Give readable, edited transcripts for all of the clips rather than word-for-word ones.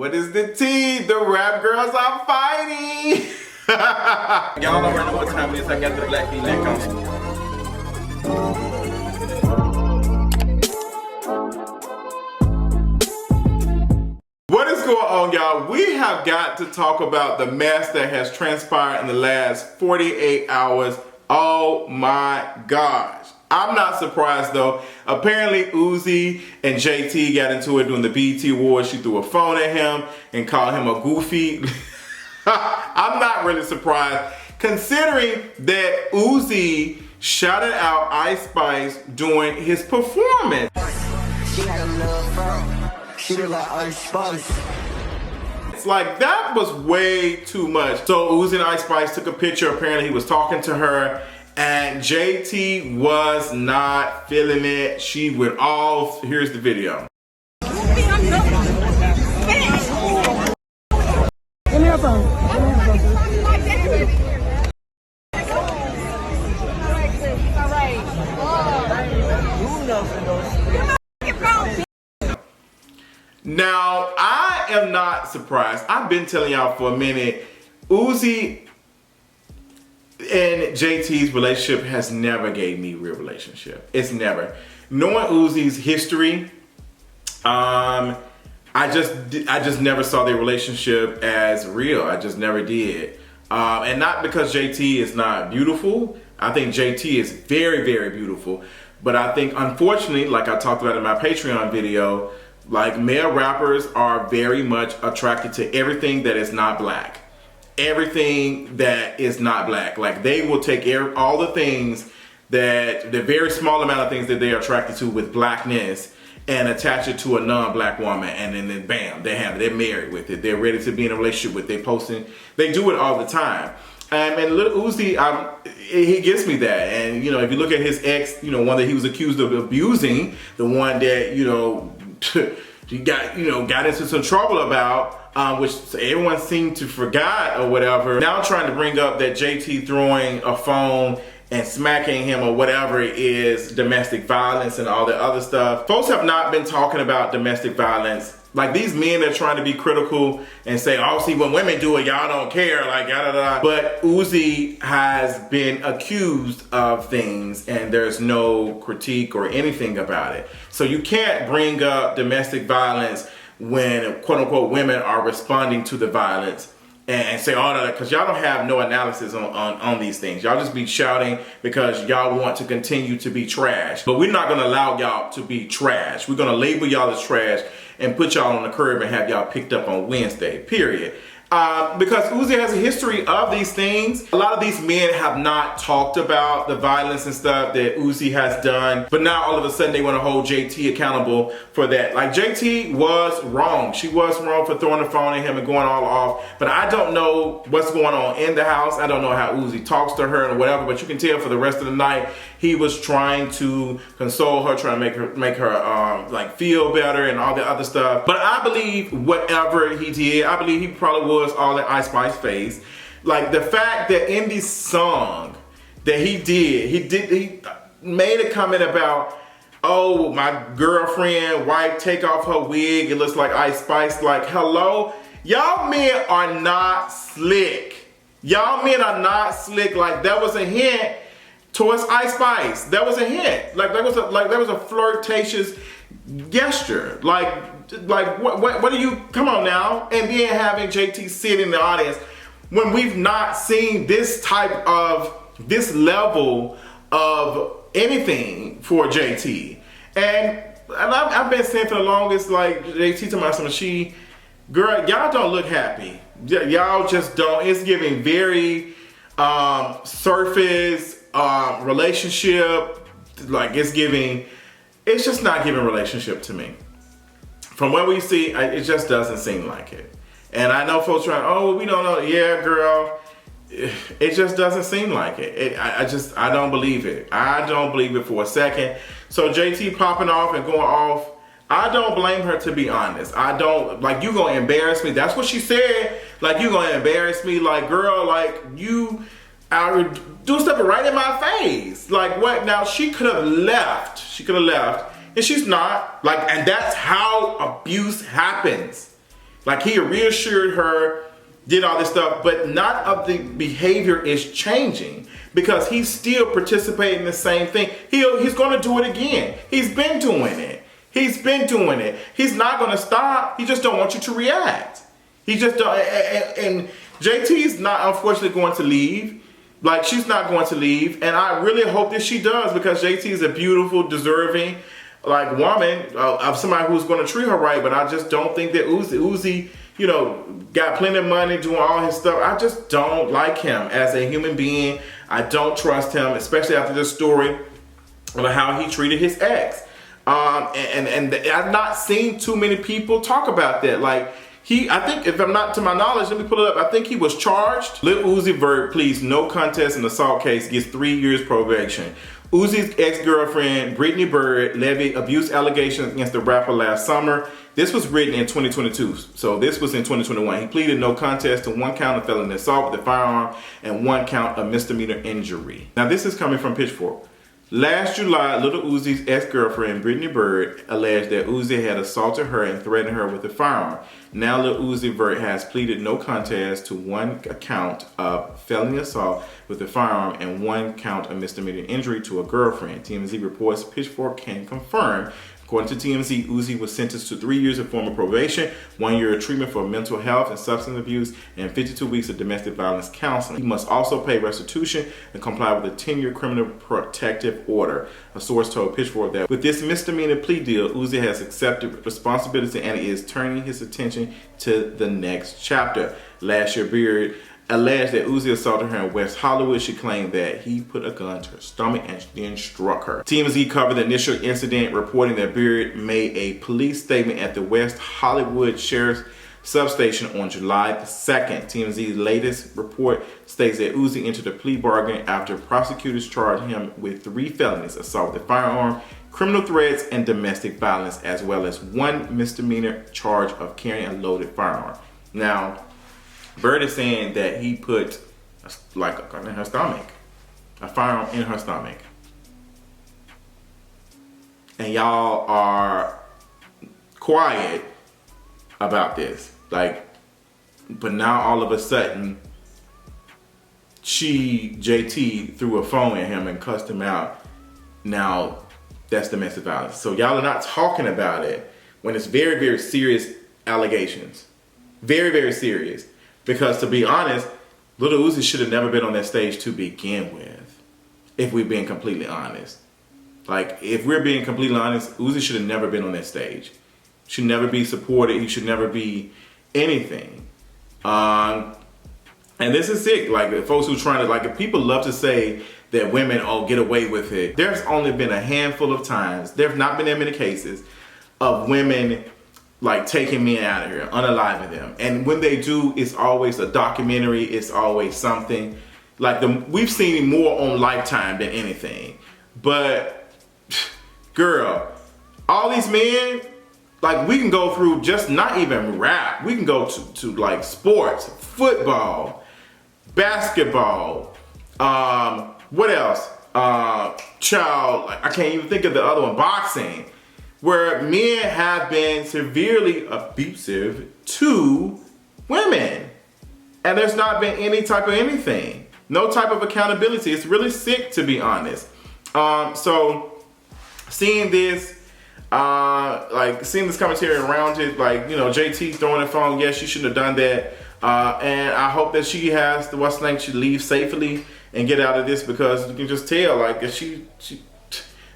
What is the tea? The rap girls are fighting. Y'all already know what time it is. I got the black V-neck on. What is going on, y'all? We have got to talk about the mess that has transpired in the last 48 hours. Oh my gosh. I'm not surprised though. Apparently Uzi and JT got into it during the BET Awards. She threw a phone at him and called him a goofy. I'm not really surprised considering that Uzi shouted out Ice Spice during his performance. She had a little fro. She look like Ice Spice. It's like, that was way too much. So Uzi and Ice Spice took a picture. Apparently he was talking to her and JT was not feeling it. She went off. Here's the video. Give me your phone. Now, I am not surprised. I've been telling y'all for a minute, Uzi and JT's relationship has never gave me real relationship. It's never. Knowing Uzi's history, I just never saw their relationship as real. I just never did. And not because JT is not beautiful. I think JT is very, very beautiful. But I think, unfortunately, like I talked about in my Patreon video, like, male rappers are very much attracted to everything that is not black. Everything that is not black. Like, they will take all the things that, the very small amount of things that they are attracted to with blackness and attach it to a non-black woman, and then bam, they have it. They're married with it. They're ready to be in a relationship with it. They posting. They do it all the time. And Lil Uzi, he gets me that. And, you know, if you look at his ex, you know, one that he was accused of abusing, the one that, you know, he got into some trouble about, which everyone seemed to forgot or whatever. Now trying to bring up that JT throwing a phone and smacking him or whatever is domestic violence and all that other stuff. Folks have not been talking about domestic violence. Like, these men are trying to be critical and say, oh, see, when women do it, y'all don't care, like, da-da-da. But Uzi has been accused of things and there's no critique or anything about it. So you can't bring up domestic violence when, quote unquote, women are responding to the violence and say all that, because y'all don't have no analysis on these things. Y'all just be shouting because y'all want to continue to be trash. But we're not gonna allow y'all to be trash. We're gonna label y'all as trash and put y'all on the curb and have y'all picked up on Wednesday, period. Because Uzi has a history of these things. A lot of these men have not talked about the violence and stuff that Uzi has done, but now all of a sudden they want to hold JT accountable for that. Like, JT was wrong. She was wrong for throwing the phone at him and going all off, but I don't know what's going on in the house. I don't know how Uzi talks to her and whatever, but you can tell for the rest of the night, he was trying to console her, trying to make her like feel better and all the other stuff. But I believe whatever he did, I believe he probably was all in Ice Spice's face. Like, the fact that in this song that he made a comment about, oh, my girlfriend, wife, take off her wig, it looks like Ice Spice. Like, hello? Y'all men are not slick. Y'all men are not slick. Like, that was a hint towards Ice Spice. That was a hint. Like, that was a flirtatious gesture. Like what do you, come on now. And then having JT sit in the audience when we've not seen this level of anything for JT. And I've been saying for the longest, like, JT to myself, girl, y'all don't look happy. Y'all just don't. It's giving very surface relationship. Like, it's just not giving relationship to me. From what we see, it just doesn't seem like it. And I know folks trying, oh, we don't know. Yeah, girl, it just doesn't seem like it. I don't believe it. I don't believe it for a second. So JT popping off and going off, I don't blame her, to be honest. I don't, like, you gonna embarrass me. That's what she said. Like, you gonna embarrass me. Like, girl, like, you are doing stuff right in my face. Like, what? Now, she could have left. And she's not. Like, and that's how abuse happens. Like he reassured her, did all this stuff, but not of the behavior is changing because he's still participating in the same thing. He's going to do it again. He's been doing it. He's not going to stop. He just don't want you to react. He just don't. And JT's not unfortunately going to leave. Like she's not going to leave, and I really hope that she does because JT is a beautiful, deserving, like woman of somebody who's going to treat her right. But I just don't think that Uzi, you know, got plenty of money doing all his stuff. I just don't like him as a human being. I don't trust him, especially after this story about how he treated his ex. And I've not seen too many people talk about that. Like. I think, if I'm not to my knowledge, let me pull it up. I think he was charged. Lil Uzi Vert pleads no contest in assault case, gets 3 years probation. Uzi's ex-girlfriend, Brittany Bird, levied abuse allegations against the rapper last summer. This was written in 2022, so this was in 2021. He pleaded no contest to 1 count of felony assault with a firearm and 1 count of misdemeanor injury. Now, this is coming from Pitchfork. Last July, Lil Uzi's ex-girlfriend, Brittany Bird, alleged that Uzi had assaulted her and threatened her with a firearm. Now, Lil Uzi Vert has pleaded no contest to 1 count of felony assault with a firearm and 1 count of misdemeanor injury to a girlfriend. TMZ reports Pitchfork can confirm. According to TMZ, Uzi was sentenced to 3 years of former probation, 1 year of treatment for mental health and substance abuse, and 52 weeks of domestic violence counseling. He must also pay restitution and comply with a 10-year criminal protective order. A source told Pitchfork that with this misdemeanor plea deal, Uzi has accepted responsibility and is turning his attention to the next chapter. Last year, Beard alleged that Uzi assaulted her in West Hollywood. She claimed that he put a gun to her stomach and then struck her. TMZ covered the initial incident, reporting that Beard made a police statement at the West Hollywood Sheriff's substation on July 2nd. TMZ's latest report states that Uzi entered a plea bargain after prosecutors charged him with 3 felonies: assault with a firearm, criminal threats, and domestic violence, as well as 1 misdemeanor charge of carrying a loaded firearm. Now, Bird is saying that he put like a gun in her stomach, a firearm in her stomach. And y'all are quiet about this. Like, but now all of a sudden, JT threw a phone at him and cussed him out. Now, that's domestic violence. So y'all are not talking about it when it's very, very serious allegations. Very, very serious. Because to be honest, Lil Uzi should have never been on that stage to begin with. If we're being completely honest. Like, if we're being completely honest, Uzi should have never been on that stage. Should never be supported. He should never be anything. And this is sick. Like, the folks who trying to, like, people love to say that women, get away with it. There's only been a handful of times, there have not been that many cases of women like taking men out of here, unaliving them. And when they do, it's always a documentary, it's always something. Like we've seen more on Lifetime than anything. But girl, all these men, like we can go through just not even rap. We can go to like sports, football, basketball, what else? I can't even think of the other one, boxing. Where men have been severely abusive to women. And there's not been any type of anything. No type of accountability. It's really sick, to be honest. So seeing this, seeing this commentary around it, like, you know, JT throwing the phone, yes, she shouldn't have done that. And I hope that she has she leaves safely and get out of this, because you can just tell, like, if she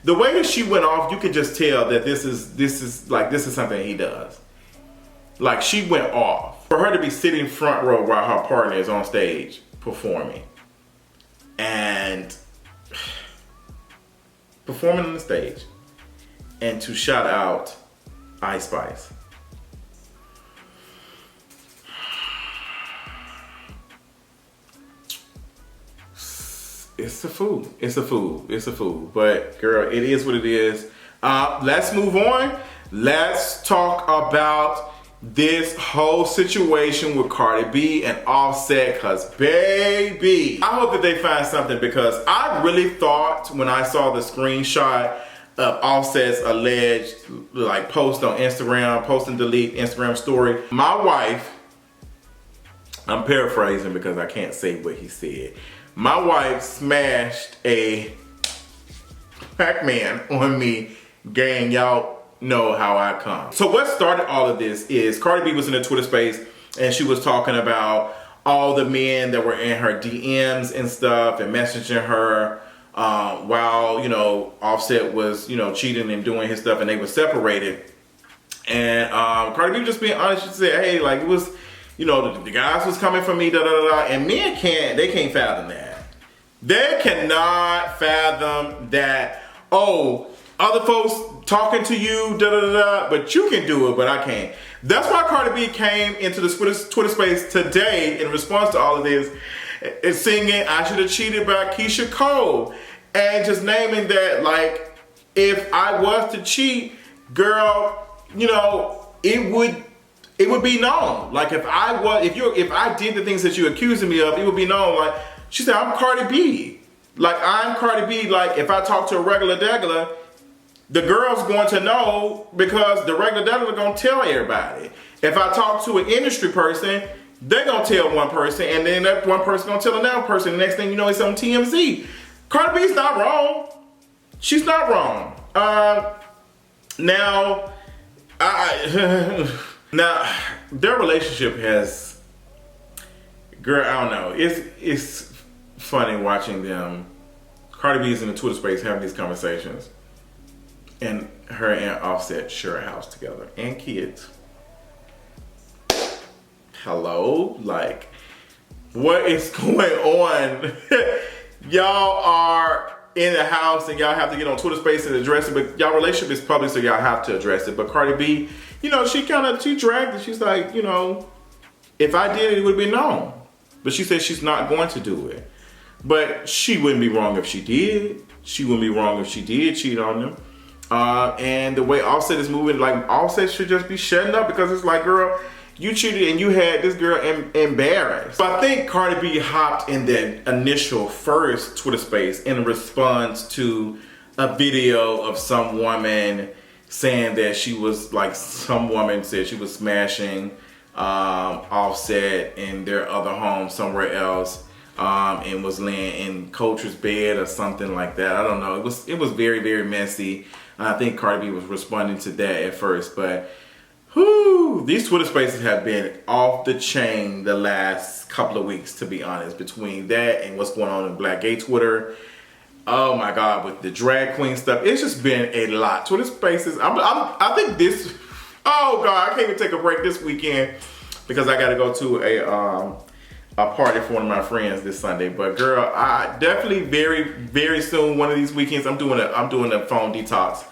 the way that she went off, you could just tell that this is something he does. Like, she went off. For her to be sitting front row while her partner is on stage performing. And performing on the stage. And to shout out Ice Spice. It's a fool. It's a fool. It's a fool. But girl, it is what it is. Let's move on. Let's talk about this whole situation with Cardi B and Offset, cause baby, I hope that they find something, because I really thought when I saw the screenshot of Offset's alleged like post on Instagram, post and delete Instagram story. My wife, I'm paraphrasing because I can't say what he said. My wife smashed a Pac-Man on me, gang, y'all know how I come. So what started all of this is Cardi B was in the Twitter space and she was talking about all the men that were in her DMs and stuff and messaging her while, you know, Offset was, you know, cheating and doing his stuff and they were separated. And Cardi B was just being honest. She said, hey, like it was, you know, the guys was coming for me, da da da da. And men can't fathom that. They cannot fathom that, oh, other folks talking to you, da da da da, but you can do it, but I can't. That's why Cardi B came into the Twitter space today in response to all of this, and singing "I Should Have Cheated" by Keisha Cole, and just naming that, like, if I was to cheat, girl, you know, it would be known. Like if I did the things that you accusing me of, it would be known. Like she said, I'm Cardi B. Like I'm Cardi B. Like if I talk to a regular degular, the girl's going to know because the regular degular gonna tell everybody. If I talk to an industry person, they're gonna tell one person, and then that one person gonna tell another person. The next thing you know, it's on TMZ. Cardi B's not wrong. She's not wrong. Now, now their relationship has, girl, I don't know. It's funny watching them. Cardi B's in the Twitter space having these conversations, and her and Offset share a house together and kids. Hello, like, what is going on? Y'all are in the house and y'all have to get on Twitter space and address it, but y'all relationship is public, so y'all have to address it. But Cardi B, you know, she dragged it. She's like, you know, if I did it, it would be known. But she said she's not going to do it. But she wouldn't be wrong if she did. She wouldn't be wrong if she did cheat on them. And the way Offset is moving, like Offset should just be shutting up, because it's like, girl, you cheated and you had this girl embarrassed. So I think Cardi B hopped in that initial first Twitter space in response to a video of some woman saying that she was, like, some woman said she was smashing Offset in their other home somewhere else, and was laying in Culture's bed or something like that. I don't know. It was very, very messy. I think Cardi B was responding to that at first, but whew, these Twitter spaces have been off the chain the last couple of weeks, to be honest, between that and what's going on in Black Gay Twitter. Oh my God, with the drag queen stuff, it's just been a lot. Twitter spaces, I think this, oh God, I can't even take a break this weekend because I got to go to a party for one of my friends this Sunday. But girl, I definitely very, very soon, one of these weekends, I'm doing a phone detox.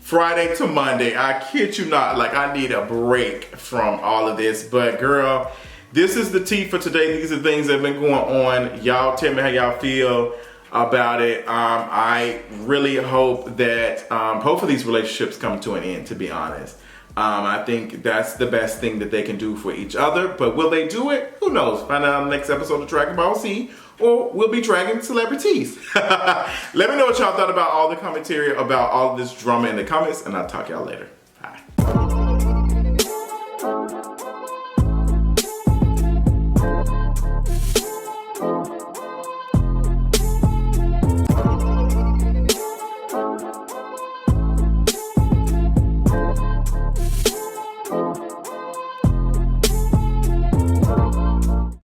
Friday to Monday, I kid you not, like I need a break from all of this. But girl, this is the tea for today. These are things that have been going on. Y'all tell me how y'all feel about it. I really hope that hopefully these relationships come to an end, to be honest. I think that's the best thing that they can do for each other. But will they do it? Who knows? Find out on the next episode of Dragon Ball Z, or we'll be dragging celebrities. Let me know what y'all thought about all the commentary about all of this drama in the comments, and I'll talk y'all later. Bye.